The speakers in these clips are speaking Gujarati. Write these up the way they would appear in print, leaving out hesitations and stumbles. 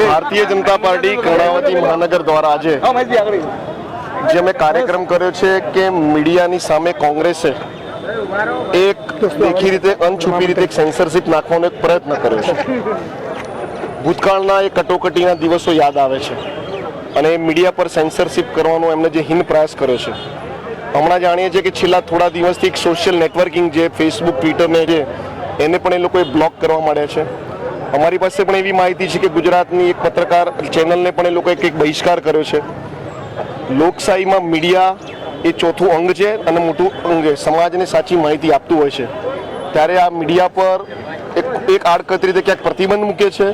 ભારતીય જનતા પાર્ટી કર્ણાવતી મહાનગર દ્વારા આજે જે મેં કાર્યક્રમ કર્યો છે કે મીડિયાની સામે કોંગ્રેસે એક દેખી રીતે અનછુપી રીતે સેન્સરશિપ નાખવાનો એક પ્રયત્ન કર્યો છે. ભૂતકાળના એ કટોકટીના દિવસો યાદ આવે છે અને મીડિયા પર સેન્સરશિપ કરવાનો એમને જે હીન પ્રયાસ કર્યો છે. હમણાં જાણીએ છીએ કે છેલ્લા થોડા દિવસથી એક સોશિયલ નેટવર્કિંગ જે ફેસબુક ટ્વિટરને છે એને પણ એ લોકોએ બ્લોક કરવા માંડ્યા છે. અમારી પાસે પણ એવી માહિતી છે કે ગુજરાતની એક પત્રકાર ચેનલને પણ એ લોકોએ કંઈક બહિષ્કાર કર્યો છે. લોકશાહીમાં મીડિયા એ ચોથું અંગ છે અને મોટું અંગ છે, સમાજને સાચી માહિતી આપતું હોય છે. ત્યારે આ મીડિયા પર એક આડકતરી રીતે ક્યાંક પ્રતિબંધ મૂકે છે,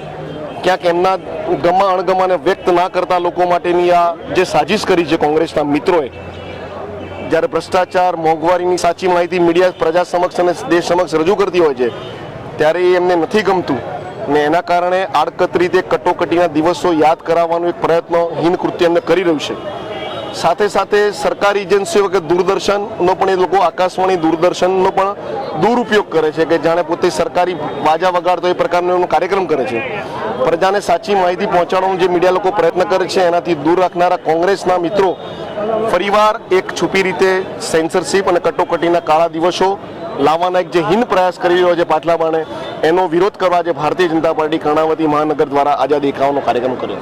ક્યાંક એમના ગમા અણગમાને વ્યક્ત ના કરતા લોકો માટેની આ જે સાજિશ કરી છે કોંગ્રેસના મિત્રોએ, જ્યારે ભ્રષ્ટાચાર મોંઘવારીની સાચી માહિતી મીડિયા પ્રજા સમક્ષ અને દેશ સમક્ષ રજૂ કરતી હોય છે ત્યારે એ એમને નથી ગમતું ને એના કારણે આડકતરી રીતે કટોકટીના દિવસો યાદ કરાવવાનો એક પ્રયત્ન હીન કૃત્ય એમને કરી રહ્યું છે. સાથે સાથે સરકારી એજન્સીઓ કે દૂરદર્શનનો પણ એ લોકો આકાશવાણી દૂરદર્શનનો પણ દુરુપયોગ કરે છે કે જાણે પોતે સરકારી બાજા વગાડતો એ પ્રકારનો એનો કાર્યક્રમ કરે છે. પ્રજાને સાચી માહિતી પહોંચાડવાનો જે મીડિયા લોકો પ્રયત્ન કરે છે એનાથી દૂર રાખનારા કોંગ્રેસના મિત્રો ફરીવાર એક છુપી રીતે સેન્સરશિપ અને કટોકટીના કાળા દિવસો લાવવાના એક જે હીન પ્રયાસ કરી રહ્યો છે પાછલા બાણે, એનો વિરોધ કરવા જે ભારતીય જનતા પાર્ટી કર્ણાવતી મહાનગર દ્વારા આજે દેખાવાનો કાર્યક્રમ કર્યો.